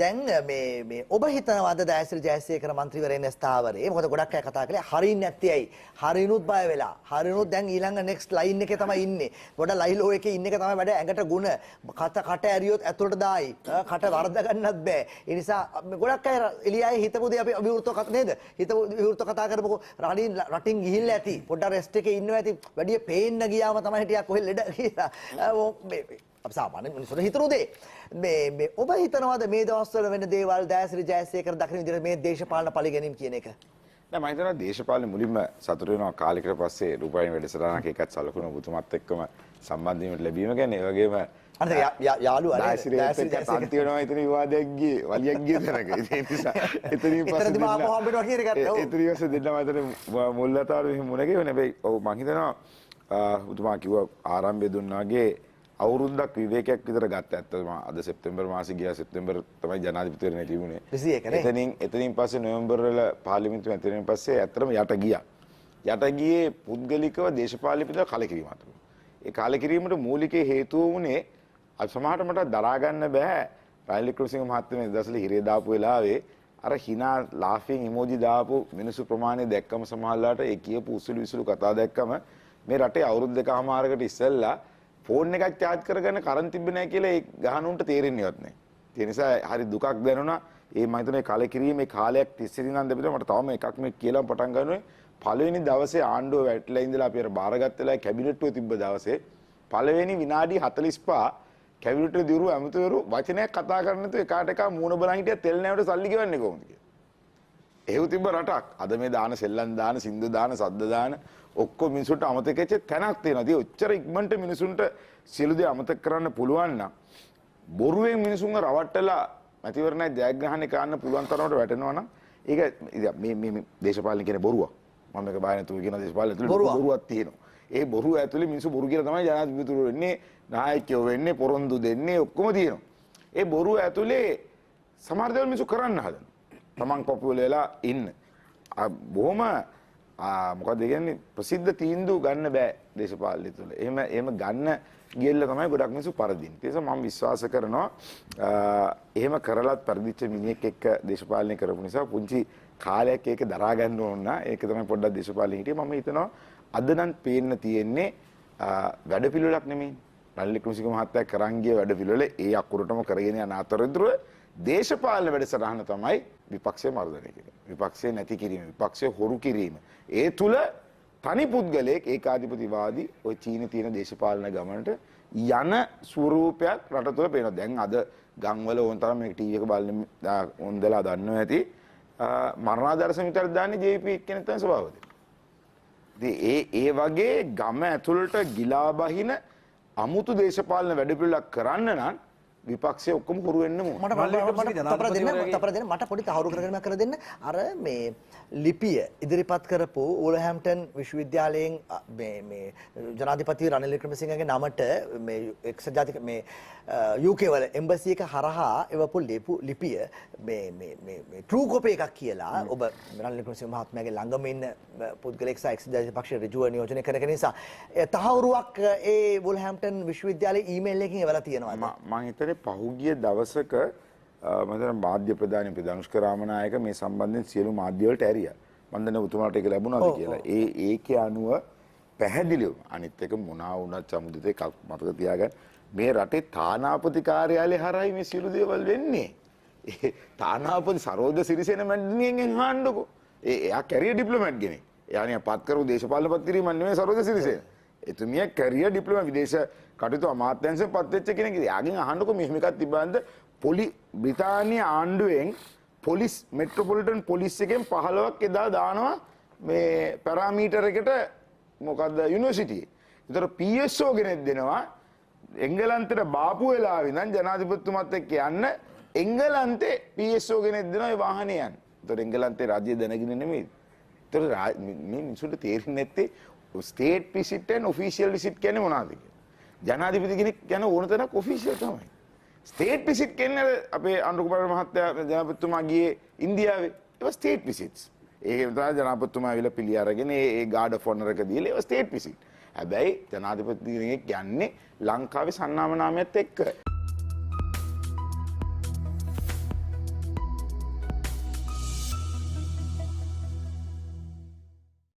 දැන් මේ ඔබ හිතනවාද දයාසිරි ජයසේකර මන්ත්‍රීවරයන් ස්ථාවරේ මොකද ගොඩක් අය කතා කළේ හරින්නේ නැත්තේ ඇයි හරිනුත් බය වෙලා හරිනුත් දැන් ඊළඟ නෙක්ස්ට් ලයින් එකේ තමයි ඉන්නේ පොඩ ලයිලෝ එකේ ඉන්න එක තමයි වැඩ ඇඟට ගුණ කට ඇරියොත් ඇතුළට දායි කට වරද ගන්නත් බෑ ඒ නිසා ගොඩක් අය එළියයි හිතපු දේ අපි අභිවෘතව කතා නේද හිතපු විවෘතව කතා කරමුකෝ රටින් ගිහිල්ලා ඇති පොඩ්ඩක් රෙස්ට් එකේ ඉන්නවා ඇති වැඩි පේන්න ගියාම තමයි හිටියක් කොහෙ ලෙඩ කියලා අප සාමාන්‍ය මිනිස්සුන්ට හිතන දේ මේ ඔබ හිතනවාද මේ දවස්වල වෙන දේවල් දයාසිරි ජයසේකර දකින විදිහට මේ දේශපාලන පරිගැනීම් කියන එක නෑ මම හිතනවා දේශපාලන මුලින්ම සතුට වෙනවා කාලයකට පස්සේ රූපాయని වැඩසටහනක එකත් සලකුණු ඔබතුමත් එක්කම සම්බන්ධ වීමට ලැබීම ගැන ඒ වගේම අර යාළුවා දයාසිරි අන්ති වෙනවා ඉතින් විවාදයක් ගියේ වලියක් ගියේ තැනක ඒ නිසා එතනින් පස්සේ එතනදී මාපෝ හම්බෙනවා කියන එකත් ඔව් එතනින් පස්සේ දෙන්නම අතර මුල් වතාවට මෙහෙම මුණ ගැහුවා හැබැයි ඔව් මම හිතනවා ඔබතුමා කිව්වා ආරම්භය දුන්නාගේ අවුරුද්දක් විවේකයක් විතර ගත්ත ඇත්තටම අද සෙප්තැම්බර් මාසේ ගියා සෙප්තැම්බර් තමයි ජනාධිපතිවරණය තිබුණේ 21 නේ එතනින් පස්සේ නොවැම්බර් වල පාර්ලිමේන්තුව ඇතුළෙන් පස්සේ ඇත්තටම යට ගියේ පුද්ගලිකව දේශපාලන පිළිබඳ කලකිරීමක් ඒ කලකිරීමට මූලික හේතුව වුණේ අද සමහරට මට දරා ගන්න බෑ රනිල් වික්‍රමසිංහ මහත්මයා දවසල හිරේ දාපු වෙලාවේ අර hina laughing emoji දාපු මිනිසු ප්‍රමාණය දැක්කම සමහරලාට ඒ කියපු උසුළු විසුළු කතා දැක්කම මේ රටේ අවුරුදු දෙකමාරකට ඉස්සෙල්ලා ෆෝන් එකක් charge කරගෙන කරන් තිබ්බේ නැහැ කියලා ඒ ගහනුන්ට තේරෙන්නේවත් නැහැ. ඒ නිසා හරි දුකක් දැනුණා. ඒ මම හිතන්නේ කලකිරීමේ කාලයක් තිස්සේ ඉඳන් දෙපිට මට තවම එකක් මේ කියලා පටන් ගන්නවා. පළවෙනි දවසේ ආණ්ඩුව වැටලා ඉඳලා අපි අර බාරගත්ත වෙලාවේ කැබිනට්ුව තිබ්බ දවසේ පළවෙනි විනාඩි 45 කැබිනට්ුවේ දිරු ඇමතිවරු වචනයක් කතා කරන්න නැතුව එකාට එකා මූණ බලන් හිටියා තෙල් නැවට සල්ලි ගෙවන්නේ කොහොමද කියලා. එහෙව් තිබ්බ රටක්. අද මේ දාන සෙල්ලම් දාන සින්දු දාන සද්ද දාන ඔක්කොම මිනිසුන්ට අමතක වෙච්ච තැනක් තියෙනවා. ඉතින් ඔච්චර ඉක්මනට මිනිසුන්ට සියලු දේ අමතක කරන්න පුළුවන් නම් බොරුවෙන් මිනිසුන්ව රවට්ටලා මැතිවරණයේ ජයග්‍රහණය කරන්න පුළුවන් තරමට වැටෙනවා නම් ඒක මේ දේශපාලන කියන්නේ බොරුවක්. මම මේක බය නැතුව කියන දේශපාලන ඇතුළේ බොරුවක් තියෙනවා. ඒ බොරුව ඇතුළේ මිනිස්සු බොරු කියලා තමයි ජනාධිපතිතුරු වෙන්නේ, නායකයෝ වෙන්නේ, පොරොන්දු දෙන්නේ ඔක්කොම තියෙනවා. ඒ බොරුව ඇතුළේ සමහර දේවල් මිනිස්සු කරන්න හදනවා. තමන් පොපුලර් වෙලා ඉන්න. බොහොම මොකද කියන්නේ ප්‍රසිද්ධ තීන්දුව ගන්න බෑ දේශපාලනය තුළ. එහෙම ගන්න ගියල්ල තමයි ගොඩක් මිනිස්සු පරදින්නේ. ඒ නිසා මම විශ්වාස කරනවා එහෙම කරලත් පරදිච්ච මිනිහෙක් එක්ක දේශපාලනය කරපු නිසා පුංචි කාලයක් ඒක දරා ගන්න ඕන නා. ඒක තමයි පොඩ්ඩක් දේශපාලනය හිටියේ. මම හිතනවා අද නම් පේන්න තියෙන්නේ වැඩපිළිවෙලක් නෙමෙයි. රනිල් වික්‍රමසිංහ මහත්තයා කරන් ගිය වැඩපිළිවෙල ඒ අකුරටම කරගෙන යන අතරතුර දේශපාලන වැඩසටහන තමයි විපක්ෂය මර්ධනය කිරීම. විපක්ෂය නැති කිරීම, විපක්ෂය හොරු කිරීම. ඒ තුල තනි පුද්ගලයෙක් ඒකාධිපතිවාදී ওই චීන තියෙන දේශපාලන ගමනට යන ස්වරූපයක් රට තුළ පේනවා. දැන් අද ගම්වල ඕන තරම් මේක ටීවී එක බලන හොන්දලා දන්නවා ඇති. මරණාදර්ශ විතර දාන්නේ ජේ.පී කෙනෙක් තමයි සභාපති. ඉතින් ඒ වගේ ගම ඇතුළට ගිලා බහින අමුතු දේශපාලන වැඩපිළිවෙලක් කරන්න නම් විපක්ෂය ඔක්කොම හුරු වෙන්න ඕන. මට පොඩි තහවුරු කරගන්න කර දෙන්න. අර මේ ලිපිය ඉදිරිපත් කරපු වුල්හැම්ප්ටන් විශ්වවිද්‍යාලයෙන් මේ ජනාධිපති රනිල් වික්‍රමසිංහගේ නමට මේ එක්සත් ජාතික මේ UK වල එම්බසි එක හරහා එවපු ලිපිය මේ ට්‍රූ කොපි එකක් කියලා ඔබ රනිල් වික්‍රමසිංහ මහත්මයාගේ ළඟම ඉන්න පුද්ගලෙක් සහ එක්සත් ජාතික පක්ෂයේ ඍජුව නියෝජනය කරන නිසා තහවුරුවක් ඒ වුල්හැම්ප්ටන් විශ්වවිද්‍යාලයේ ඊමේල් එකකින් එවලා තියෙනවා. මම හිතන්නේ පහුගිය දවසක මම මාධ්‍ය ප්‍රධානී ප්‍රධානුෂ්ක රාමනායක මේ සම්බන්ධයෙන් සියලු මාධ්‍ය වලට ඇරියා. මම දන්නේ ඔබතුමාට ඒක ලැබුණාද කියලා. ඒකේ අනුව පැහැදිලිව අනිත් එක මොනවා වුණත් සමුදිත එකක් මතක තියාගන්න මේ රටේ තානාපති කාර්යාලය හරහා මේ සියලු දේවල් වෙන්නේ. ඒ තානාපති සරෝජ සිරිසේන මැඩමියන්ගෙන් අහන්නකෝ. එයා කැරියර් ඩිප්ලොමැට් කෙනෙක්. එයානේ පත් කරපු දේශපාලන පත් කිරීමක් නෙමෙයි සරෝජ සිරිසේන. එතුමිය කැරියර් ඩිප්ලොමා විදේශ කටයුතු අමාත්‍යාංශයෙන් පත් වෙච්ච කෙනෙක්. එයාගෙන් අහන්නකෝ මෙහෙම එකක් තිබ්බන්ද බ්‍රිතාන්‍ය ආණ්ඩුවෙන් පොලිස් මෙට්‍රොපොලිටන් පොලිස් එකෙන් 15ක් එදා දානවා මේ පැරාමීටර් එකට මොකද්ද යුනිවර්සිටියේ. ඒතර PSO කෙනෙක් දෙනවා එංගලන්තයට බාපු වෙලාවෙ ඉඳන් ජනාධිපතිතුමත් එක්ක යන්න එංගලන්තේ PSO කෙනෙක් දෙනවා ඒ වාහනේ යන්න. ඒතර එංගලන්තේ රාජ්‍ය දැනගෙන නෙමෙයි. ඒතර මේ මිනිසුන්ට තේරෙන්නේ නැත්තේ state visit and official visit කියන්නේ මොනවද කියලා. ජනාධිපති කෙනෙක් යන ඕන තරක් ඔෆිෂියල් තමයි. ස්ටේට් විසිට් කියන්නේ අපේ අනුර කුමාර මහත්තයා ජනාධිපතිතුමා ගියේ ඉන්දියාවේ. ඒවා ස්ටේට් විසිට්ස්. ඒකේ තමයි ජනාධිපතිතුමා ඇවිල්ලා පිළි අරගෙන ඒ ගාඩ් ඔෆ් ඔනර් එක දීලා ඒවා ස්ටේට් විසිට්. හැබැයි ජනාධිපති කෙනෙක් යන්නේ ලංකාවේ සන්නාම නාමයත් එක්ක.